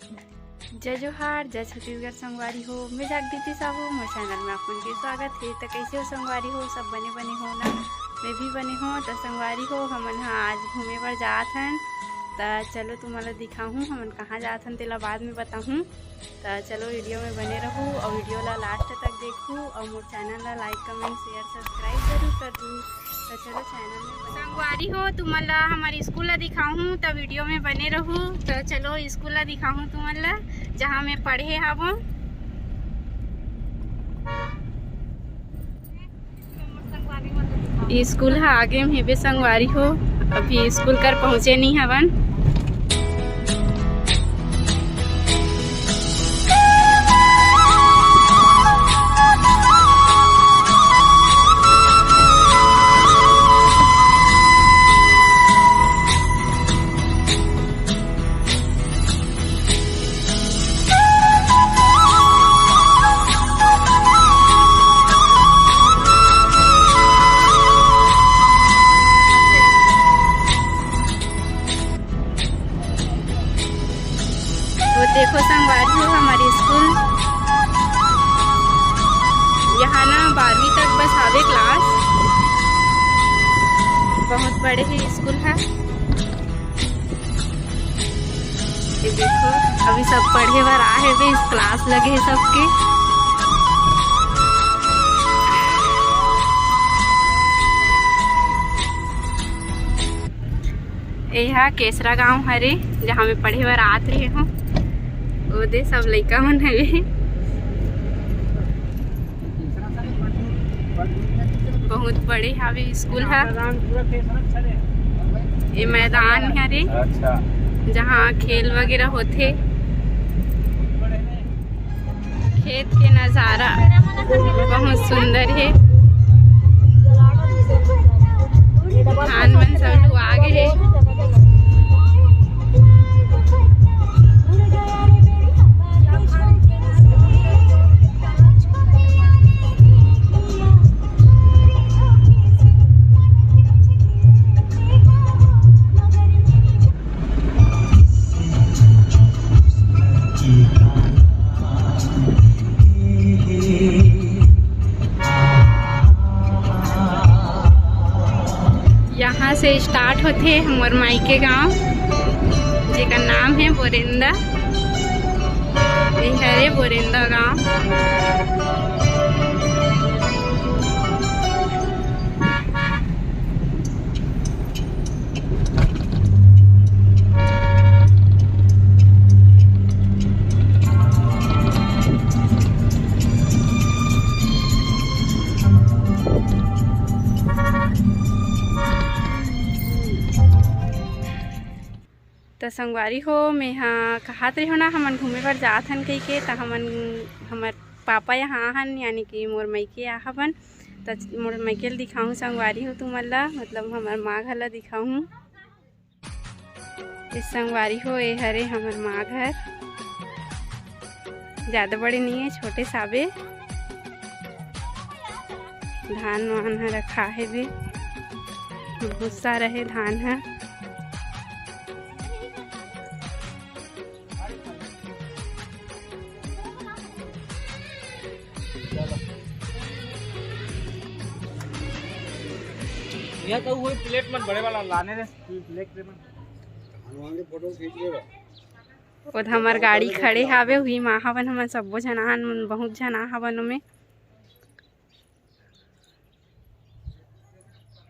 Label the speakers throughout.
Speaker 1: जय जोहार, जय छत्तीसगढ़ संगवारी हो। मैं जागृति साहू, मोर चैनल में आपन के स्वागत है। तो कैसे हो संगवारी हो? सब बने हो ना? मैं भी बने हो। तो संगवारी हो, हमन आज घूमे बर जात हन। तो चलो तुम्हारा दिखाऊँ हमन कहाँ जात हन, तेला बाद में बताऊँ। तो चलो वीडियो में बने रहूँ और वीडियो ला लास्ट तक देखूँ और मोर चैनल ला लाइक कमेंट शेयर सब्सक्राइब जरूर कर दूँ। तो चलो चैनल में संगवारी हो, तुम्हारा हमारे स्कूल ला दिखाऊँ तो वीडियो में बने रहूँ। तो चलो स्कूल ला दिखाऊँ तुम्हारा जहाँ मैं पढ़े हव। स्कूल है आगे में हेबे संगवारी हो, अभी स्कूल कर पहुँचे नहीं हवन। तो देखो संगवारी हो हमारे स्कूल यहाँ ना 12वीं तक बस आवे क्लास। बहुत बड़े ही स्कूल है। ये देखो अभी सब पढ़े बर आए हुए, इस क्लास लगे है सबके। यह केसरा गांव हरे जहाँ में पढ़े बर आत रहे हो। वो दे सब लइका मन है, बहुत बड़े हावे स्कूल है। ये मैदान हरे जहाँ खेल वगैरह होते। खेत के नज़ारा बहुत सुंदर है। धान मन सब लोग आगे है। यहाँ से स्टार्ट होते हमार मायके गांव, जिसका नाम है बोरेंदा। ये है बोरेंदा गांव। तो संगवारी हो, मैं हाँ कहत रही हो ना हमन घूमे बर जात हन कही के। तो हमन हमार पापा यहाँ हन, यानी कि मोर मायके आ हवन। तो मोर मायके दिखाऊँ संगवारी हो तुम्हारा, मतलब हमार माँ घर ला दिखाऊँ। इस संगवारी हो ये हरे हमार माँ घर। ज़्यादा बड़े नहीं है, छोटे साबे। धान वान है रखा है भी, बहुत सारा है धान है।
Speaker 2: यह तो वो प्लेट में बड़े वाला लाने रे प्लेट में हनुमान फोटो खींच ले।
Speaker 1: और हमार गाड़ी खड़े हावे हुई माँ हवन। हम सबो जनान बहुत जना हवन में।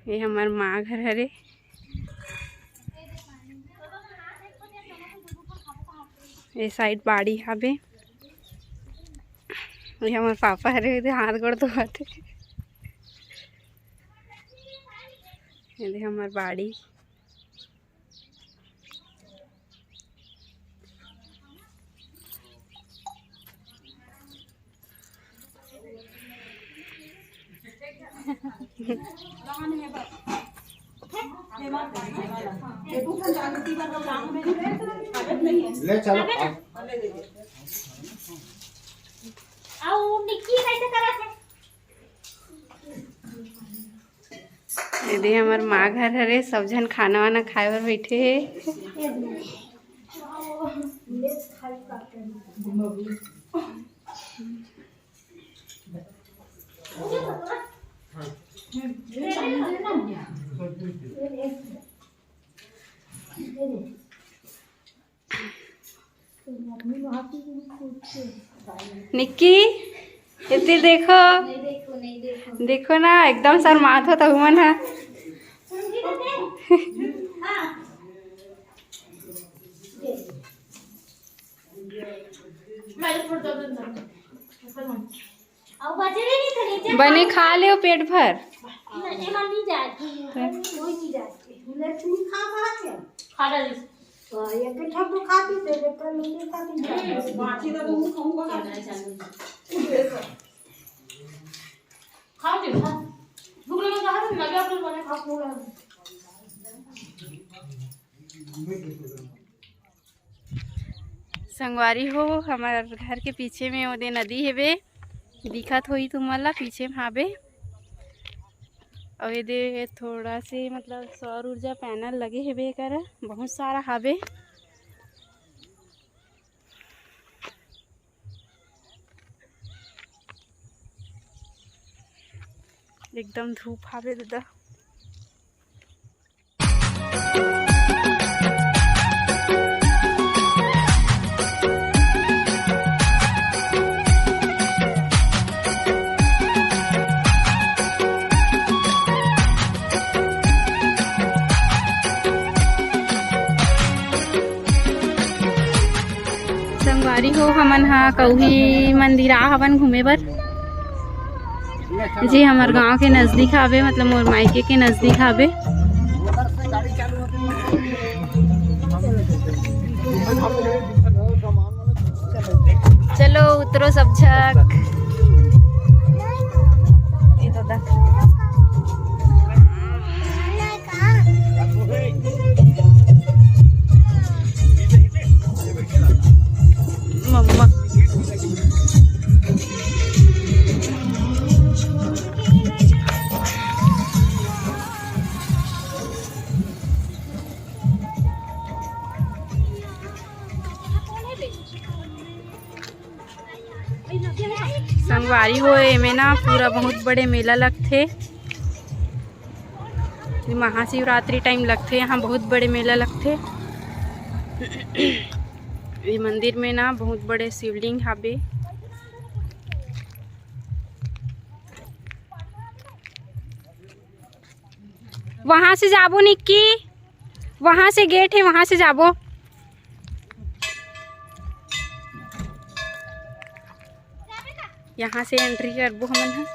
Speaker 1: ये हमार माँ घर हरे। ये साइड बाड़ी हावे। ये हमार पापा हरे, हाथ गोड़ धोते। ये हमार बाड़ी।
Speaker 2: ले चलो
Speaker 1: दीदी हमार माँ घर हरे। सब जन खाना वाना खाए बर बैठे है। निक्की इतनी देखो देखो ना एकदम शर्मात हो तो हुमन है। बने खा ले पेट भर। संगवारी हो हमारे घर के पीछे में ओदे नदी हेबे दिखत होई तुमला पीछे में हाबे और ये थोड़ा से मतलब सौर ऊर्जा पैनल लगे हेबे कर बहुत सारा हाबे। एकदम धूप हाबे दादा। संगवारी हो हमन हा कौही मंदिर आ हवन घूमे बर जी हमार गांव के नजदीक आवे मतलब मोर मायके के नजदीक आवे। चलो उतरो सब झक। मम्मा संगवारी हो एमे ना पूरा बहुत बड़े मेला लगथे। महाशिवरात्रि टाइम लगथे यहाँ बहुत बड़े मेला लगथे। ये मंदिर में ना बहुत बड़े शिवलिंग हाबे। वहां से जाबो निक्की, वहां से गेट है वहां से जाबो। यहाँ से एंट्री करबो हमन है।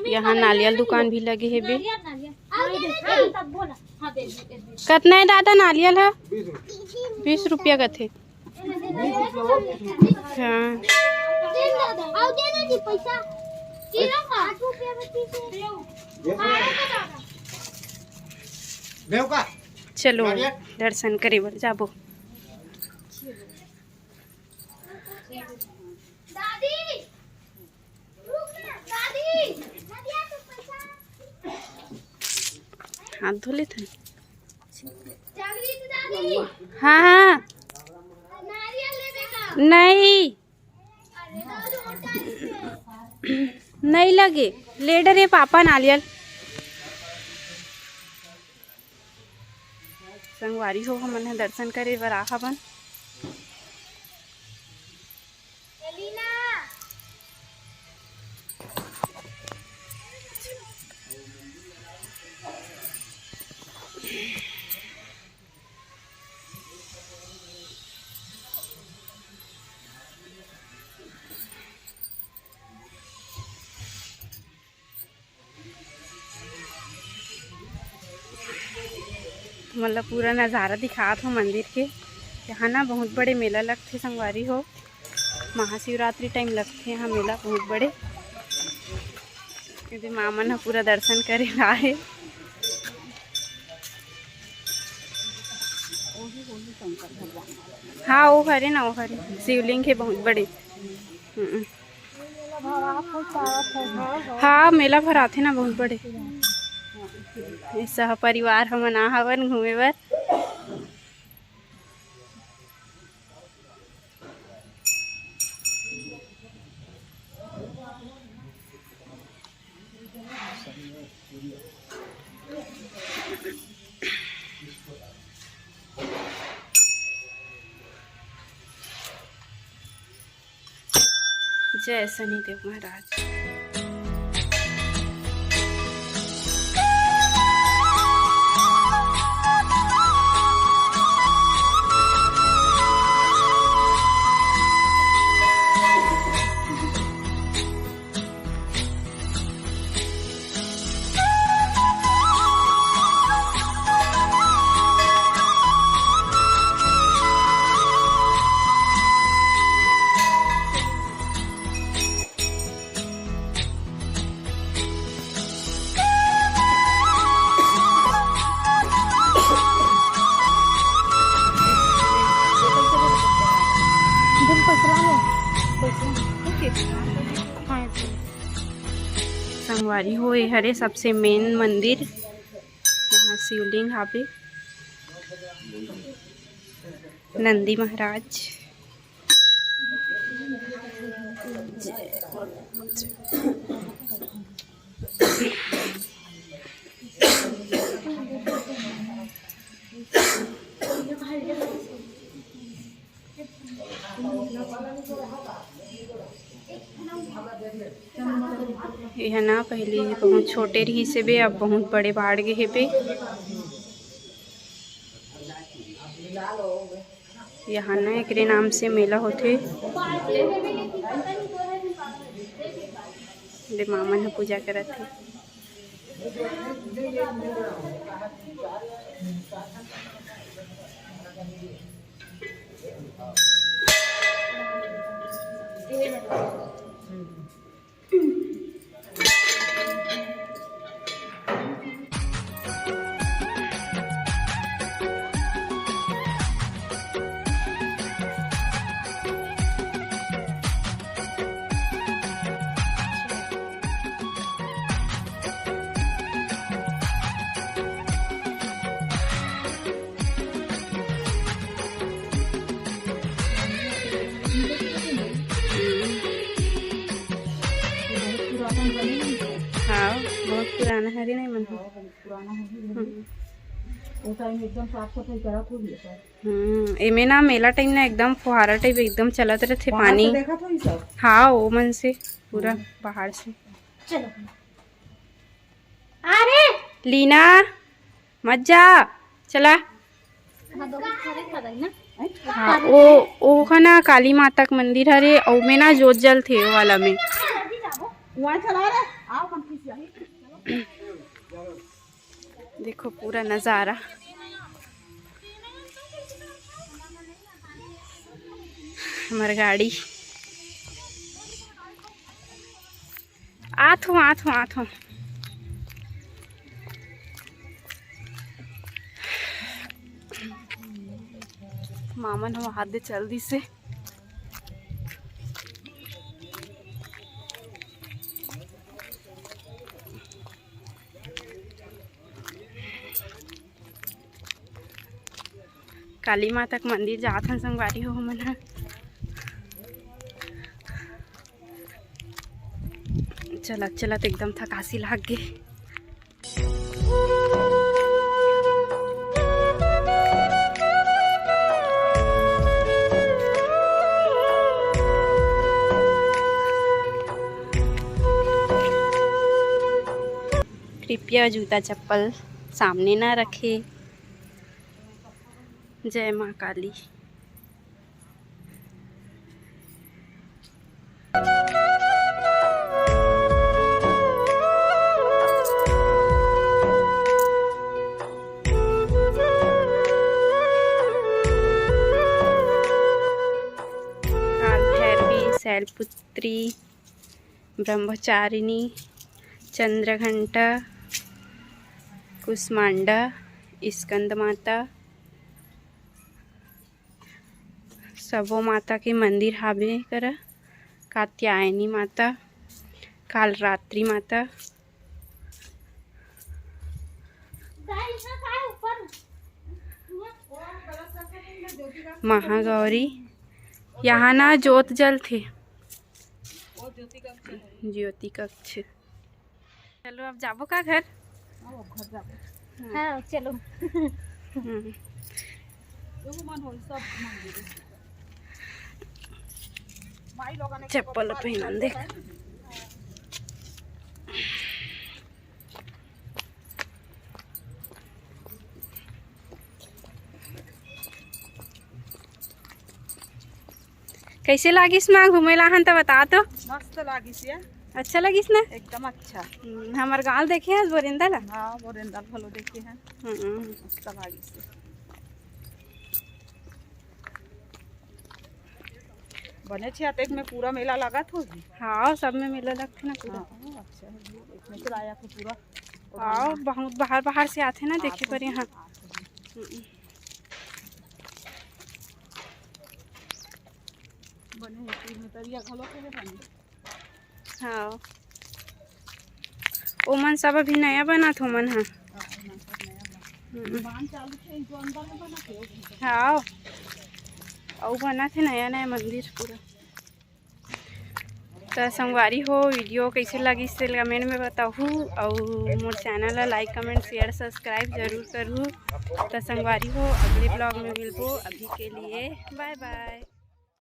Speaker 1: यहाँ नारियल दुकान भी लगे है बे। कितना है दादा नारियल है? 20 रुपया का थे। हाँ चलो दर्शन करे बर जाबो। हाथ धो लेते। हाँ हाँ नहीं नहीं लगे ले डरे पापा नारियल। संगवारी हो हमन दर्शन करे बर आहवन। मतलब पूरा नज़ारा दिखात हो मंदिर के। यहाँ ना बहुत बड़े मेला लगते संगवारी हो। महाशिवरात्रि टाइम लगते यहाँ मेला बहुत बड़े। यदि मामन ह पूरा दर्शन करे आए। हाँ वो हरे ना, वो हरे शिवलिंग है बहुत बड़े। हाँ मेला भर आथे ना बहुत बड़े। सह परिवार हमन आ हवन घूमे बर। जय शनिदेव महाराज। संगवारी हो ये हरे सबसे मेन मंदिर, यहाँ शिवलिंग हावे नंदी महाराज। यह ना पहले बहुत छोटे रही से बे, अब बहुत बड़े बाढ़ गए हे बे। यहाँ ना एक नाम से मेला होथे। मामन ह पूजा करत थे। हाँ बहुत पुराना हरे नहीं मन
Speaker 3: एकदम साफ सफाई करत हो।
Speaker 1: एमे ना मेला टाइम ना एकदम फुहारा टाइप एकदम चलत रहते पानी।
Speaker 3: देखा तो सब।
Speaker 1: हाँ वो मन से पूरा पहाड़ से।
Speaker 3: चलो
Speaker 1: अरे लीना मत जा चला। हाँ वो का ना काली माता का मंदिर हरे और में ना जोत जल थे वाला में।
Speaker 3: वहाँ चला रे आओ कंफ्यूज।
Speaker 1: देखो पूरा नज़ारा। हमारी गाड़ी आत हो। मामन हम हाथ दे चल दी से। काली माता का मंदिर जात हन संगवारी हो हमन ह। चलत चलत एकदम थकासी लाग गे। कृपया जूता चप्पल सामने ना रखे। जय माँ काली। काल भैरवी, शैलपुत्री, ब्रह्मचारिणी, चंद्रघंटा, कुष्मांडा, स्कंद माता, सबो माता के मंदिर हावे करा, कात्यायनी माता, कालरात्रि माता, महागौरी। यहाँ ना ज्योत जल थे, ज्योति कक्ष। चलो अब जाबो का घर?
Speaker 3: हाँ चलो।
Speaker 1: चप्पल पहन देख। कैसे लागिस माँ घूमे ला हन तो बता तो।
Speaker 3: मस्त लागिस या।
Speaker 1: अच्छा लगिस ना?
Speaker 3: एकदम अच्छा।
Speaker 1: हमार गाँव देखे हैं बोरिंदा ला?
Speaker 3: हाँ बोरिंदा भलो देखे हैं। मस्त लागिस। बने छे में पूरा मेला लगा था।
Speaker 1: हाँ सब में मेला लगते ना पूरा।
Speaker 3: अच्छा इसमें तो आया था पूरा।
Speaker 1: हाँ बहुत बाहर बाहर से आते ना देखे पर यहाँ। हाँ ओ मन सब अभी नया बना था मन। हाँ और बना थे नया नया मंदिर पूरा। तो संगवारी हो वीडियो कैसे लगी से कमेंट में बताऊँ और मोर चैनल ला लाइक कमेंट शेयर सब्सक्राइब जरूर करूँ। तो संगवारी हो अगले ब्लॉग में मिलबो। अभी के लिए बाय बाय।